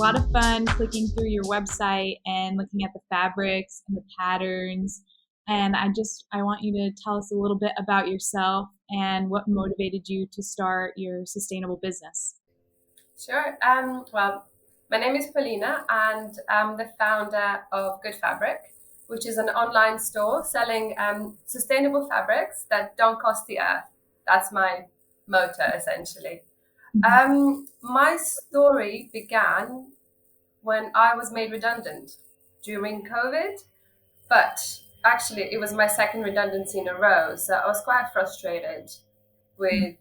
lot of fun clicking through your website and looking at the fabrics and the patterns. And I want you to tell us a little bit about yourself and what motivated you to start your sustainable business. Sure. Well, my name is Polina, and I'm the founder of Good Fabric, which is an online store selling sustainable fabrics that don't cost the earth. That's my motto, essentially. My story began when I was made redundant during COVID, but actually, it was my second redundancy in a row. So I was quite frustrated with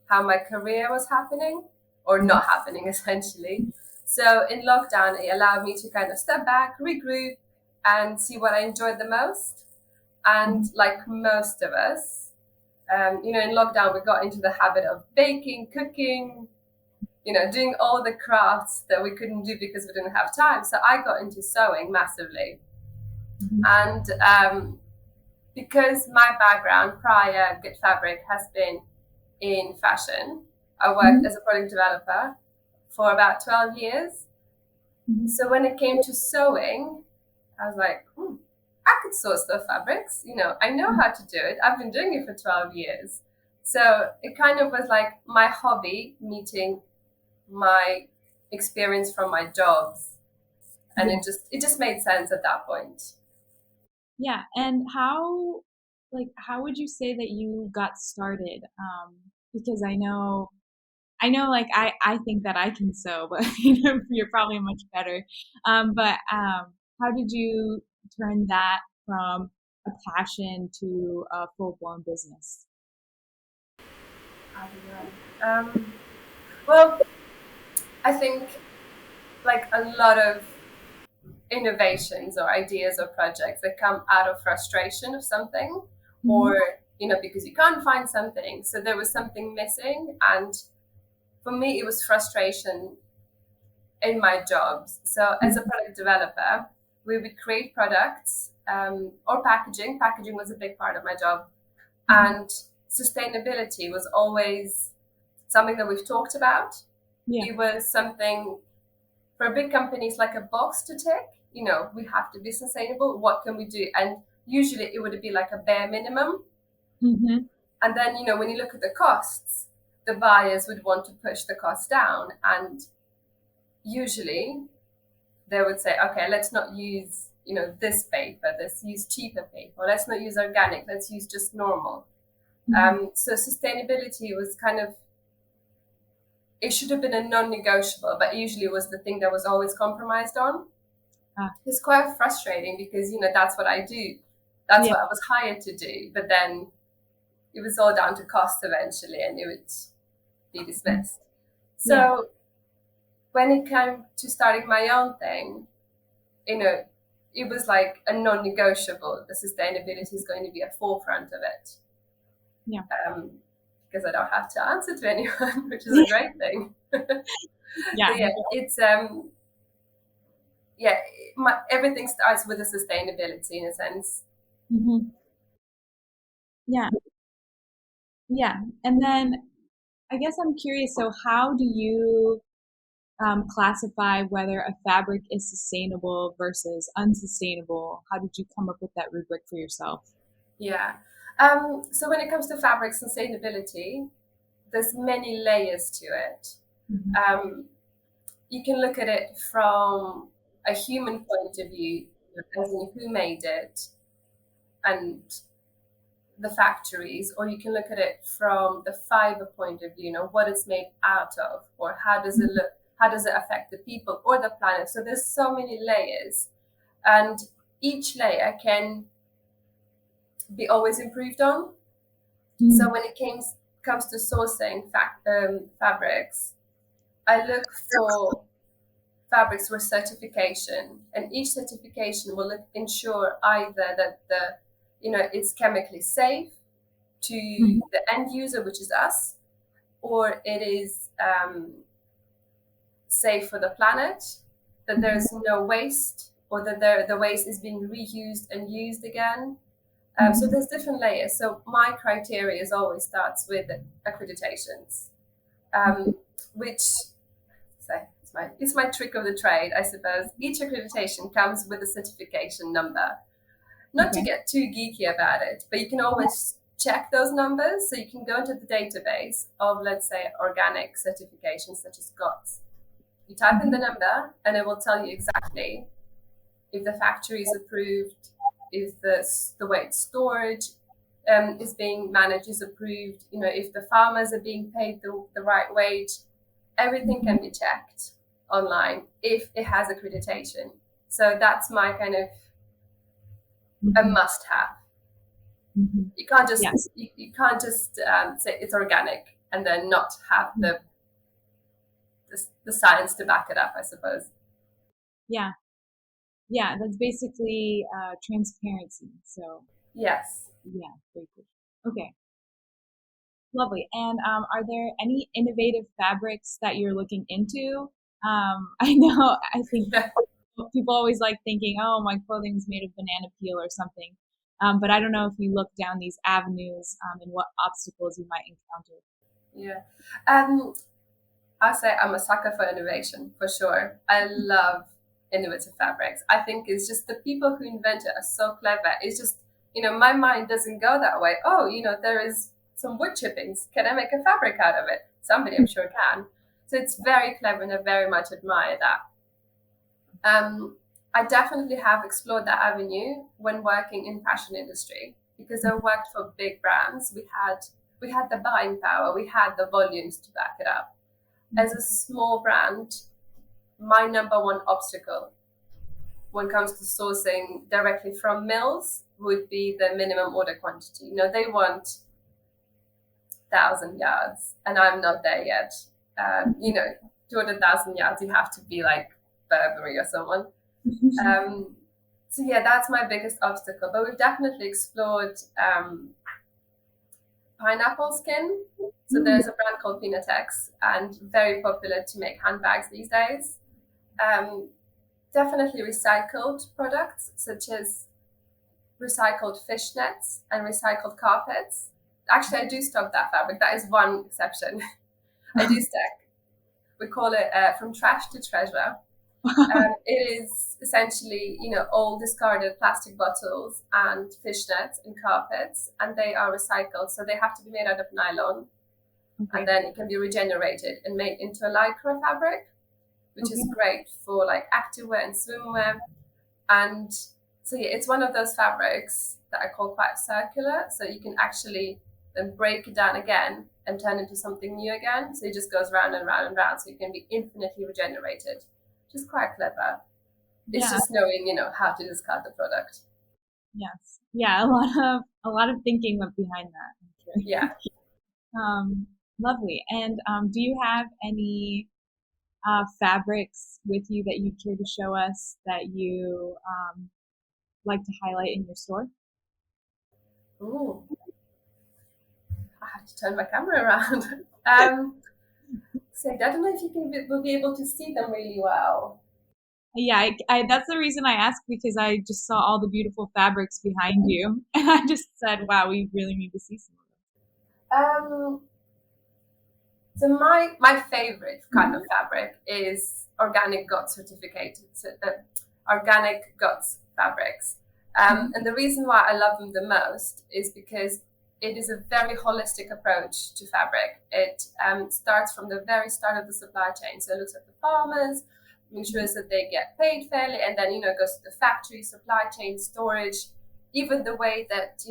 how my career was happening or not happening, essentially. So in lockdown, it allowed me to kind of step back, regroup, and see what I enjoyed the most. And like most of us, in lockdown, we got into the habit of baking, cooking, doing all the crafts that we couldn't do because we didn't have time. So I got into sewing massively. And because my background prior Good Fabric has been in fashion, I worked as a product developer for about 12 years. So when it came to sewing, I was like, I could sew stuff fabrics. I know how to do it. I've been doing it for 12 years. So it kind of was like my hobby meeting my experience from my jobs. And it just made sense at that point. Yeah, and how would you say that you got started? Because I know like I think that I can sew, but you're probably much better. But how did you turn that from a passion to a full-blown business? Um, well, I think like a lot of innovations or ideas or projects that come out of frustration of something, Mhm. or because you can't find something, so there was something missing. And for me it was frustration in my jobs. So as a product developer, we would create products, or packaging was a big part of my job. And sustainability was always something that we've talked about. Yeah. It was something for big companies like a box to tick. We have to be sustainable. What can we do? And usually it would be like a bare minimum. Hmm. And then, when you look at the costs, the buyers would want to push the cost down. And usually they would say, okay, let's not use, this paper, let's use cheaper paper. Let's not use organic, let's use just normal. So sustainability was kind of, it should have been a non-negotiable, but usually was the thing that was always compromised on. Ah, It's quite frustrating because that's what I do, that's yeah. what I was hired to do, but then it was all down to cost eventually, and it would be dismissed. Yeah. So when it came to starting my own thing, you know it was like a non-negotiable. The sustainability is going to be at forefront of it, Yeah. um, because I don't have to answer to anyone, which is a great thing. So Yeah. yeah, it's yeah, everything starts with the sustainability in a sense. Hmm. Yeah. Yeah. And then I guess I'm curious, so how do you classify whether a fabric is sustainable versus unsustainable? How did you come up with that rubric for yourself? Yeah. So when it comes to fabric sustainability, there's many layers to it. Mhm. Um, you can look at it from a human point of view, as in who made it and the factories, or you can look at it from the fiber point of view, what it's made out of, or how does it look, how does it affect the people or the planet. So there's so many layers, and each layer can be always improved on. So Mhm. when it comes to sourcing fabrics, I look for fabrics with certification, and each certification will ensure either that it's chemically safe to Mhm. the end user, which is us, or it is safe for the planet, that Mhm. there's no waste, or that the waste is being reused and used again. So Mhm. there's different layers. So my criteria is always starts with accreditations, which, sorry, it's my trick of the trade, I suppose. Each accreditation comes with a certification number. Not to Okay. get too geeky about it, but you can always check those numbers. So you can go into the database of, let's say, organic certifications such as GOTS. You type in the number and it will tell you exactly if the factory is approved, if the way it's stored is being managed is approved, if the farmers are being paid the right wage. Everything can be checked online if it has accreditation. So that's my kind of a must have. You can't just Yes. you can't just say it's organic and then not have the science to back it up, I suppose. Yeah. Yeah. That's basically transparency. So Yes. yeah, very cool. Okay. Lovely. And are there any innovative fabrics that you're looking into? I know, I think people always like thinking, oh, my clothing is made of banana peel or something. But I don't know if you look down these avenues and what obstacles you might encounter. Yeah. Um, I say I'm a sucker for innovation for sure. I love innovative fabrics. I think it's just the people who invent it are so clever. It's just, my mind doesn't go that way. Oh, there is some wood chippings. Can I make a fabric out of it? Somebody I'm sure can. So it's very clever and I very much admire that. I definitely have explored that avenue when working in fashion industry because I worked for big brands. We had the buying power, we had the volumes to back it up. As a small brand, my number one obstacle when it comes to sourcing directly from mills would be the minimum order quantity. They want 1,000 yards, and I'm not there yet. 200,000 yards, you have to be like Burberry or someone. So yeah, that's my biggest obstacle. But we've definitely explored pineapple skin. So there's a brand called Pinatex, and very popular to make handbags these days. Definitely recycled products such as recycled fishnets and recycled carpets. Actually, I do stock that fabric. That is one exception. I do stock. We call it from trash to treasure. It is essentially, all discarded plastic bottles and fishnets and carpets, and they are recycled. So they have to be made out of nylon, and then it can be regenerated and made into a lycra fabric, which is great for like activewear and swimwear. And so yeah, it's one of those fabrics that I call quite circular. So you can actually then break it down again and turn into something new again. So it just goes round and round and round. So it can be infinitely regenerated, which is quite clever. It's just knowing, how to discard the product. Yes. Yeah, a lot of thinking went behind that. I'm sure. Yeah. Lovely. And do you have any fabrics with you that you care to show us that you like to highlight in your store? Ooh, I have to turn my camera around. So I don't know if will be able to see them really well. Yeah, that's the reason I asked because I just saw all the beautiful fabrics behind you, and I just said, "Wow, we really need to see some of Um, so my favorite kind of fabric is organic GOTS certificated, organic GOTS fabrics. And the reason why I love them the most is because it is a very holistic approach to fabric. It starts from the very start of the supply chain. So it looks at the farmers, ensures that they get paid fairly, and then it goes to the factory, supply chain, storage, even the way that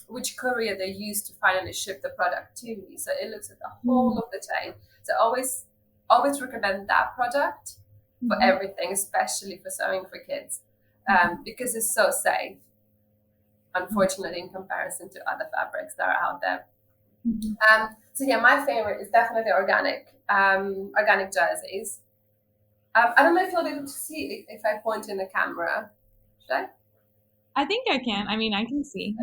which courier they use to finally ship the product to me. So it looks at the whole of the chain. So always recommend that product for everything, especially for sewing for kids, because it's so safe. Unfortunately, in comparison to other fabrics that are out there. So yeah, my favorite is definitely organic jerseys. I don't know if you'll be able to see if I point in the camera. Should I? I think I can. I mean, I can see.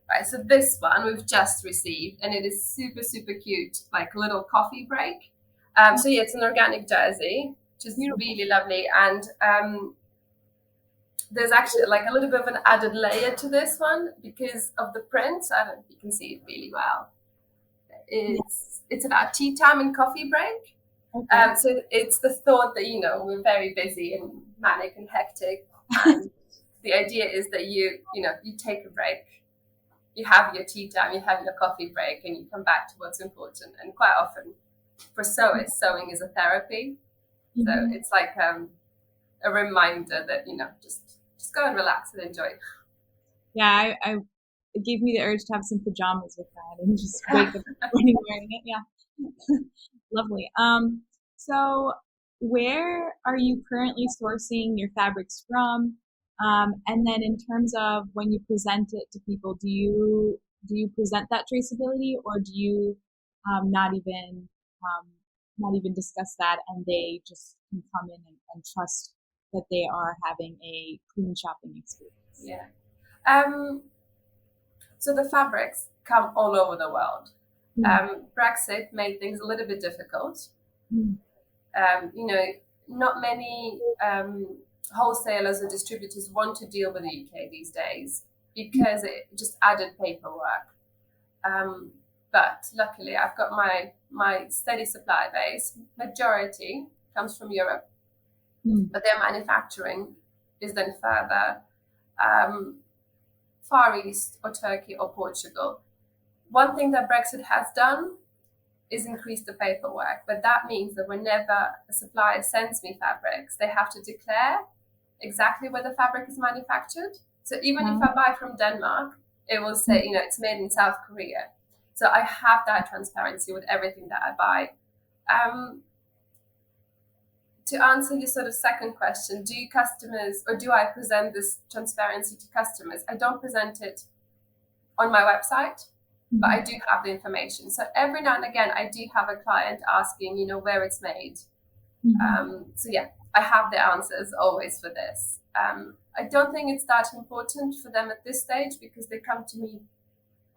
Right, so this one we've just received, and it is super, super cute, like a little coffee break. So yeah, it's an organic jersey, which is really lovely. And there's actually like a little bit of an added layer to this one because of the print. So I don't know if you can see it really well. Yeah. it's about tea time and coffee break. Okay. So it's the thought that, we're very busy and manic and hectic, and the idea is that you take a break, you have your tea time, you have your coffee break, and you come back to what's important. And quite often, for sewists, sewing is a therapy. So Hmm. it's like a reminder that just go and relax and enjoy. Yeah, it gave me the urge to have some pajamas with that and just wake up in the morning wearing it. Yeah. Lovely. So where are you currently sourcing your fabrics from? And then in terms of when you present it to people, do you present that traceability, or do you um, not even discuss that, and they just can come in and trust that they are having a clean shopping experience? Yeah. Um, so the fabrics come all over the world. Mm, Brexit made things a little bit difficult. mm, You know, not many wholesalers or distributors want to deal with the UK these days because it just added paperwork. Um, but luckily, I've got my steady supply base. Majority comes from Europe, mm, but their manufacturing is then further um, Far East or Turkey or Portugal. One thing that Brexit has done is increase the paperwork, but that means that whenever a supplier sends me fabrics, they have to declare exactly where the fabric is manufactured. So even if I buy from Denmark, it will say, it's made in South Korea. So I have that transparency with everything that I buy. Um, to answer your sort of second question, do I present this transparency to customers? I don't present it on my website, but I mhm, do have the information. So every now and again, I do have a client asking, where it's made. mhm, So yeah, I have the answers always for this. I don't think it's that important for them at this stage because they come to me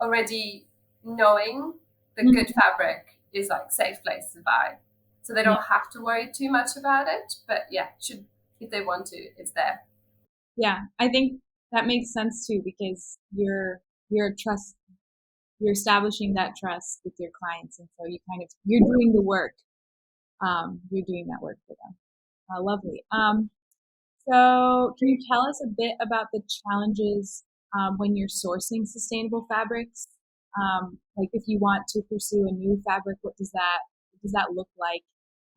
already knowing the good mhm. fabric is like safe place to buy. So they Yeah, don't have to worry too much about it. But yeah, if they want to, it's there. yeah. I think that makes sense too, because you're trust you're establishing that trust with your clients, and so you're doing the work. You're doing that work for them. Lovely. So can you tell us a bit about the challenges when you're sourcing sustainable fabrics? Like if you want to pursue a new fabric, what does that look like?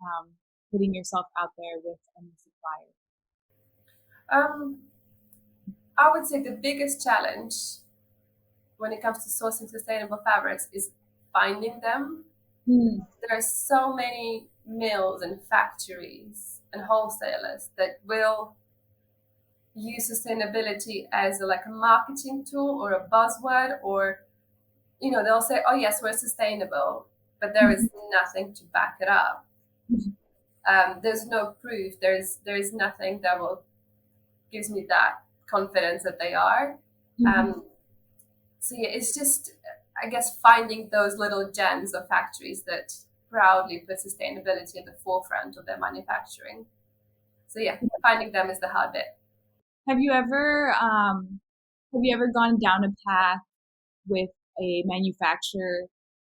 Um, Putting yourself out there with a new supplier. Um, I would say the biggest challenge when it comes to sourcing sustainable fabrics is finding them. Mm, There are so many mills and factories and wholesalers that will use sustainability as like a marketing tool or a buzzword, or they'll say, oh yes, we're sustainable, but there is mhm, nothing to back it up. mhm, There's no proof. There is nothing that will gives me that confidence that they are. mhm. um, so yeah, it's just, I guess, finding those little gems of factories that proudly put sustainability at the forefront of their manufacturing. So yeah, finding them is the hard bit. Have you ever gone down a path with a manufacturer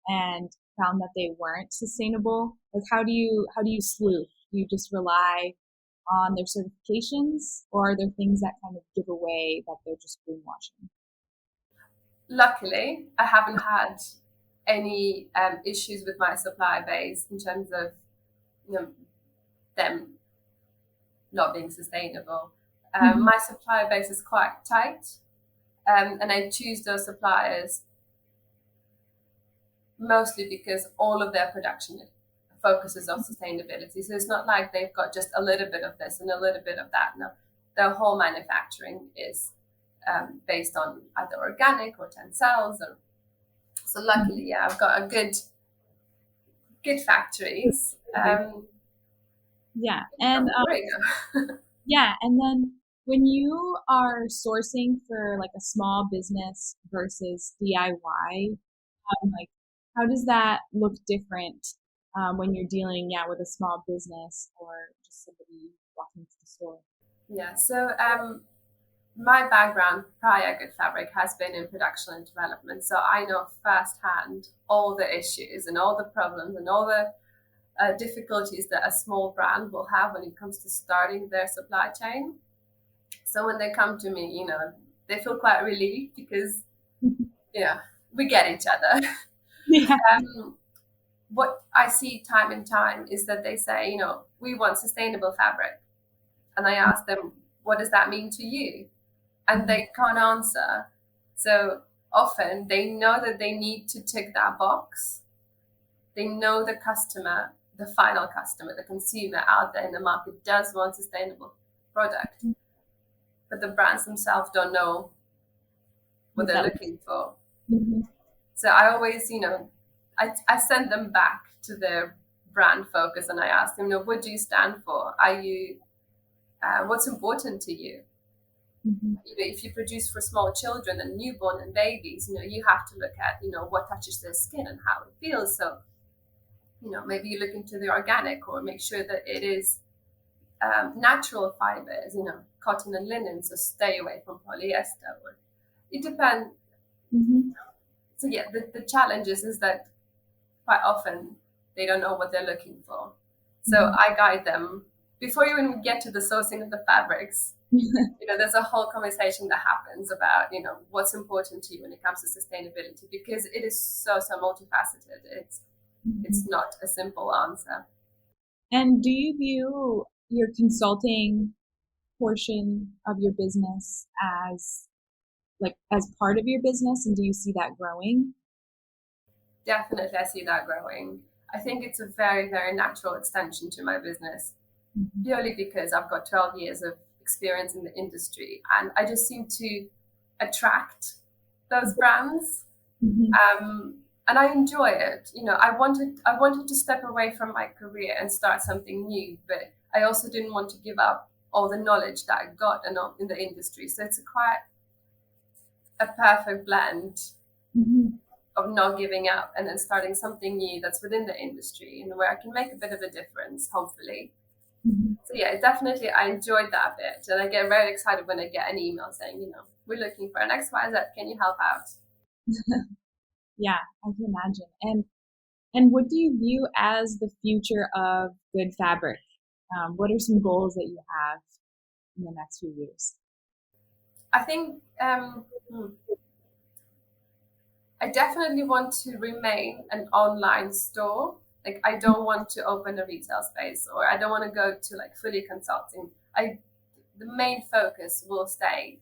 and found that they weren't sustainable? Like how do you sleuth? Do you just rely on their certifications, or are there things that kind of give away that they're just greenwashing? Luckily, I haven't had any issues with my supply base in terms of you know, them not being sustainable. Mhm, My supply base is quite tight, and I choose those suppliers mostly because all of their production focuses on sustainability. So it's not like they've got just a little bit of this and a little bit of that. No, their whole manufacturing is based on either organic or tencels. Or, so mhm. luckily, yeah, I've got a good factories. Yeah, Not and to worry. yeah, and then when you are sourcing for like a small business versus DIY, like how does that look different when you're dealing, yeah, with a small business or just somebody walking to the store? Yeah. So my background prior Good Fabric has been in production and development, so I know firsthand all the issues and all the problems and all the difficulties that a small brand will have when it comes to starting their supply chain. So when they come to me, they feel quite relieved because, yeah, we get each other. Yeah. What I see time and time is that they say, we want sustainable fabric. And I ask them, what does that mean to you? And they can't answer. So often they know that they need to tick that box. They know the customer, the final customer, the consumer out there in the market does want sustainable product, but the brands themselves don't know what What they're that looking for. looks. So I always, I send them back to their brand focus and I ask them, what do you stand for? Are you, what's important to you? Mhm. If you produce for small children and newborn and babies, you have to look at, what touches their skin and how it feels. So, maybe you look into the organic or make sure that it is natural fibers, cotton and linen, so stay away from polyester. Or it depends. Mhm. So yeah, the challenge is that quite often they don't know what they're looking for. So Mhm. I guide them before you even get to the sourcing of the fabrics. There's a whole conversation that happens about, what's important to you when it comes to sustainability, because it is so multifaceted. It's Mhm. not a simple answer. And do you view your consulting portion of your business as as part of your business, and do you see that growing? Definitely, I see that growing. I think it's a very, very natural extension to my business, Mhm. purely because I've got 12 years of experience in the industry and I just seem to attract those brands. Mhm. And I enjoy it. I wanted to step away from my career and start something new, but I also didn't want to give up all the knowledge that I got in the industry. So it's quite a perfect blend Mhm. of not giving up and then starting something new that's within the industry and where I can make a bit of a difference, hopefully. Mhm. So yeah, definitely I enjoyed that bit. And I get very excited when I get an email saying, we're looking for an XYZ, can you help out? Yeah, I can imagine. And what do you view as the future of good fabric? What are some goals that you have in the next few years? I think I definitely want to remain an online store. Like I don't want to open a retail space or I don't want to go to like fully consulting. The main focus will stay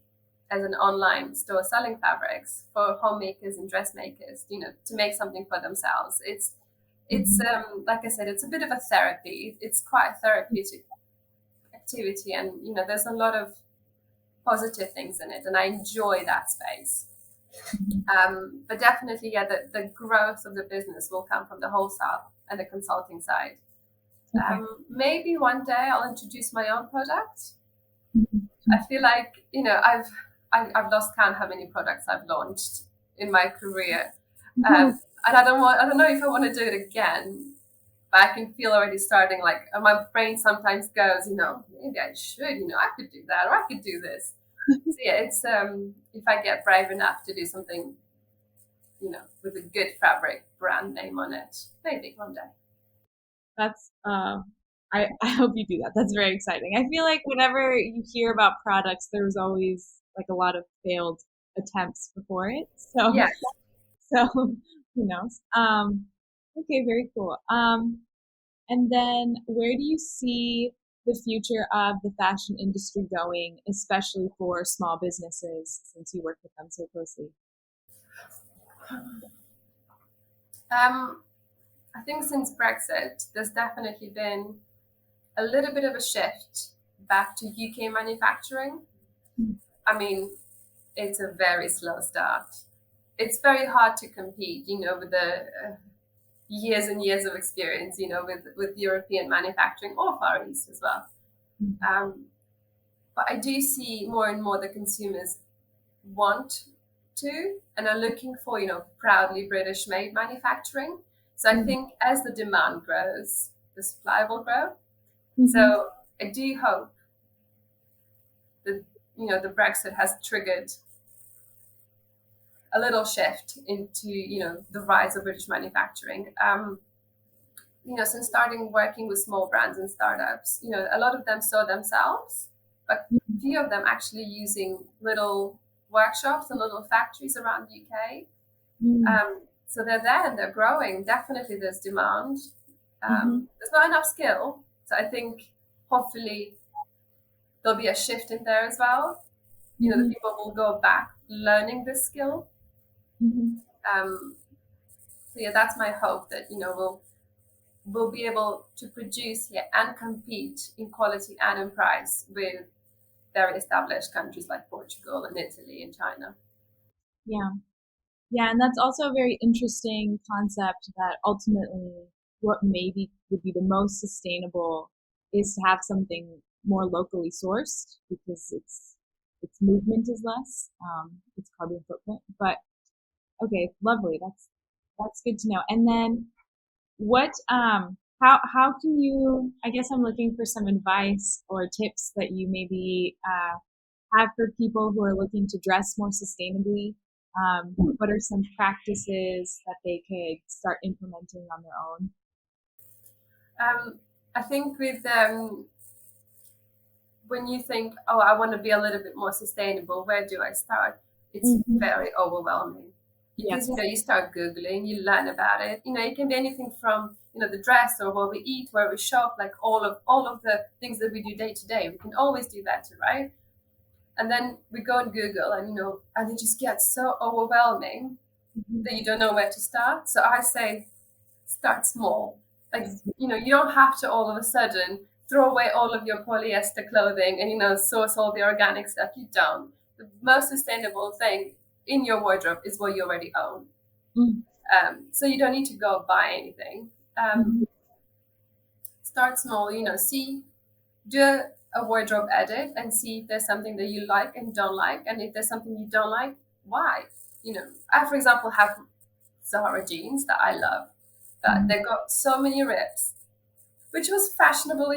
as an online store selling fabrics for homemakers and dressmakers, to make something for themselves. It's Mhm. like I said, it's a bit of a therapy. It's quite a therapeutic activity, and there's a lot of positive things in it, and I enjoy that space. Mhm. But definitely, yeah, the growth of the business will come from the wholesale and the consulting side. Okay. Maybe one day I'll introduce my own product. I Mhm. feel like I've lost count how many products I've launched in my career, and I don't know if I want to do it again. But I can feel already starting like my brain sometimes goes, maybe I should, I could do that or I could do this. So yeah, it's if I get brave enough to do something, with a good fabric brand name on it, maybe one day. That's I hope you do that. That's very exciting. I feel like whenever you hear about products, there was always like a lot of failed attempts before it. So Yes. so who knows? Okay, very cool. And then where do you see the future of the fashion industry going, especially for small businesses, since you work with them so closely? Um, I think since Brexit, there's definitely been a little bit of a shift back to UK manufacturing. I mean, it's a very slow start. It's very hard to compete, with the years and years of experience, with European manufacturing or Far East as well. Mhm. Um, but I do see more and more the consumers want to and are looking for, proudly British made manufacturing. So I Mhm. think as the demand grows, the supply will grow. Mhm. So I do hope that, the Brexit has triggered a little shift into, the rise of British manufacturing. Since starting working with small brands and startups, a lot of them saw themselves, but few of them actually using little workshops and little factories around the UK. So they're there and they're growing. Definitely there's demand. There's not enough skill. So I think hopefully there'll be a shift in there as well. The people will go back learning this skill. So yeah, that's my hope that, we'll be able to produce here and compete in quality and in price with very established countries like Portugal and Italy and China. Yeah. Yeah, and that's also a very interesting concept that ultimately what maybe would be the most sustainable is to have something more locally sourced because its movement is less, its carbon footprint. But okay, lovely. That's good to know. And then what how can you, I guess I'm looking for some advice or tips that you maybe have for people who are looking to dress more sustainably. What are some practices that they could start implementing on their own? I think with when you think, oh, I want to be a little bit more sustainable, where do I start? It's very overwhelming because you start Googling, you learn about it. It can be anything from the dress or what we eat, where we shop, like all of the things that we do day to day. We can always do better, right? And then we go on Google, and it just gets so overwhelming that you don't know where to start. So I say, start small. Like, you don't have to all of a sudden throw away all of your polyester clothing and, source all the organic stuff. You don't. The most sustainable thing in your wardrobe is what you already own. So you don't need to go buy anything. Start small, do a wardrobe edit and see if there's something that you like and don't like. And if there's something you don't like, why? I, for example, have Zara jeans that I love. They've got so many rips, which was fashionable,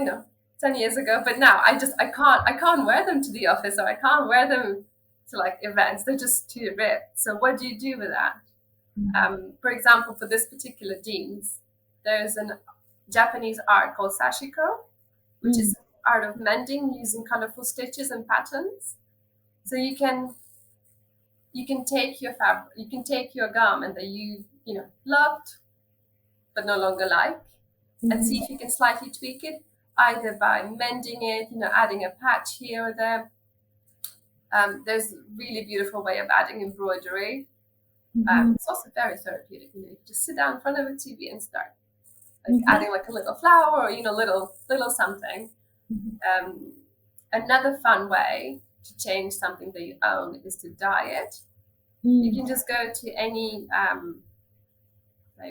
10 years ago. But now I can't wear them to the office, or I can't wear them to like events. They're just too ripped. So what do you do with that? For example, for this particular jeans, there's a Japanese art called sashiko, which is art of mending using colorful stitches and patterns. So you can take your fabric, you can take your garment that you loved but no longer like, and see if you can slightly tweak it, either by mending it, adding a patch here or there. There's a really beautiful way of adding embroidery. It's also very therapeutic. You just sit down in front of a TV and start adding like a little flower or little something. Another fun way to change something that you own is to dye it. You can just go to any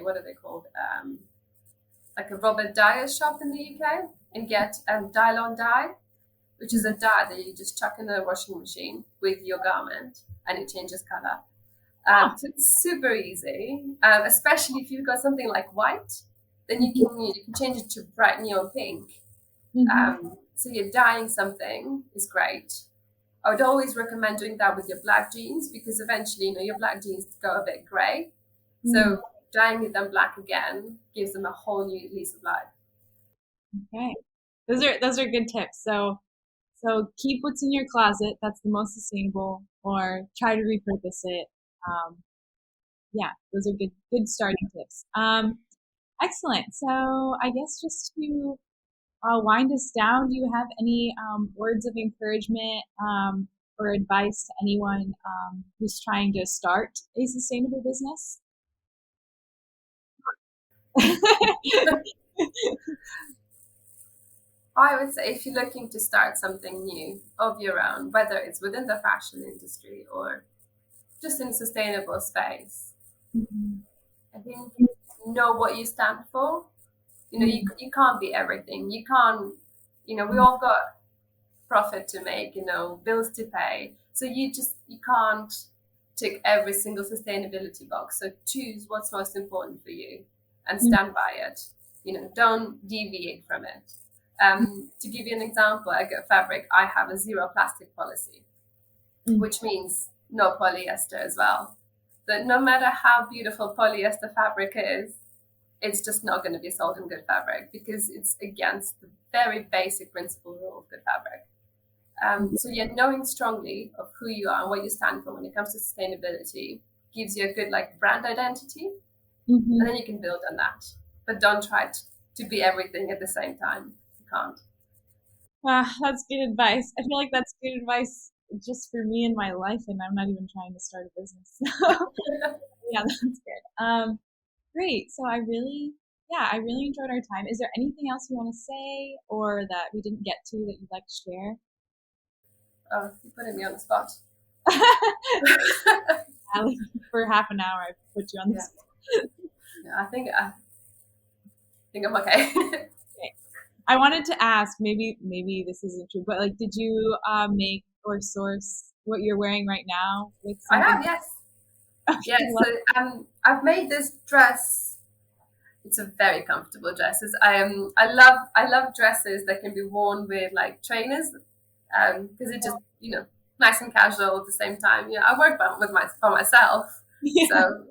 what are they called? Like a Robert Dyer shop in the UK and get Dylon dye, which is a dye that you just chuck in the washing machine with your garment and it changes color. So it's super easy, especially if you've got something like white, then you can change it to bright neon pink. So you're dyeing something is great. I would always recommend doing that with your black jeans because eventually, your black jeans go a bit gray. So dyeing them black again gives them a whole new lease of life. Okay, those are good tips. So keep what's in your closet. That's the most sustainable, or try to repurpose it. Yeah, those are good starting tips. Excellent. So I guess just to wind us down, do you have any words of encouragement or advice to anyone who's trying to start a sustainable business? I would say if you're looking to start something new of your own, whether it's within the fashion industry or just in a sustainable space, I think know what you stand for. You can't be everything. You can't, we all got profit to make, bills to pay. So you can't tick every single sustainability box. So choose what's most important for you and stand by it. Don't deviate from it. To give you an example, I get fabric. I have a zero plastic policy. Mm. which means no polyester as well. That no matter how beautiful polyester fabric is, it's just not going to be sold in good fabric because it's against the very basic principle rule of good fabric. So yeah, knowing strongly of who you are and what you stand for when it comes to sustainability gives you a good like brand identity, and Mm-hmm. then you can build on that. But don't try to be everything at the same time. You can't. That's good advice. I feel like that's good advice just for me in my life, and I'm not even trying to start a business. Yeah, that's good. Great. So I really enjoyed our time. Is there anything else you want to say or that we didn't get to that you'd like to share? Oh, you're putting me on the spot. Yeah, like, for half an hour, I put you on the Yeah, spot. yeah. I think I'm okay. Okay. I wanted to ask, maybe this isn't true, but like, did you make or source what you're wearing right now with I something? have, yes, Okay, yes. So I've made this dress. It's a very comfortable dress. I love dresses that can be worn with like trainers, because it just nice and casual at the same time. I work by myself, yeah. so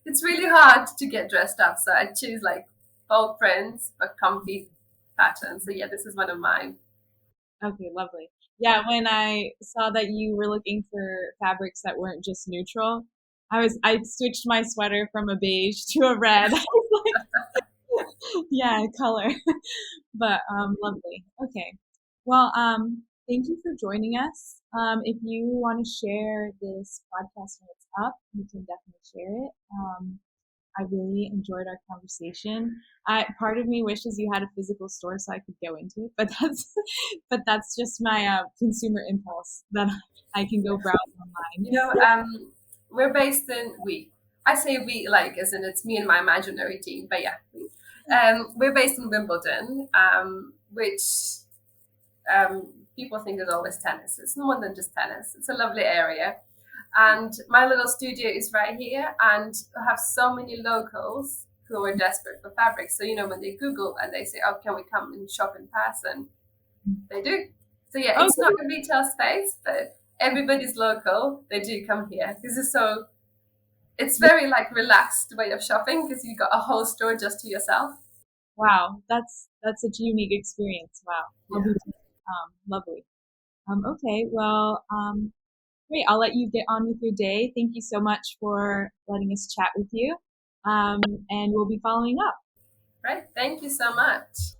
it's really hard to get dressed up. So I choose like bold prints but comfy patterns. So yeah, this is one of mine. Okay, lovely. Yeah, when I saw that you were looking for fabrics that weren't just neutral, I switched my sweater from a beige to a red. Yeah, color. But lovely. Okay. Well, thank you for joining us. If you want to share this podcast when it's up, you can definitely share it. I really enjoyed our conversation. Part of me wishes you had a physical store so I could go into it, but that's but that's just my consumer impulse that I can go browse online. You know, we're based in we. I say we like as in it's me and my imaginary team, but yeah, we. We're based in Wimbledon, which people think is always tennis. It's more than just tennis. It's a lovely area, and my little studio is right here, and I have so many locals who are desperate for fabric. So when they Google and they say, "Oh, can we come and shop in person?" They do. So yeah, Oh, it's not a retail space, but everybody's local. They do come here because it's very like relaxed way of shopping because you got a whole store just to yourself. wow, that's such a unique experience. Wow, I'll be Yeah. lovely. Okay, well, great. I'll let you get on with your day. Thank you so much for letting us chat with you. And we'll be following up. Right. Thank you so much.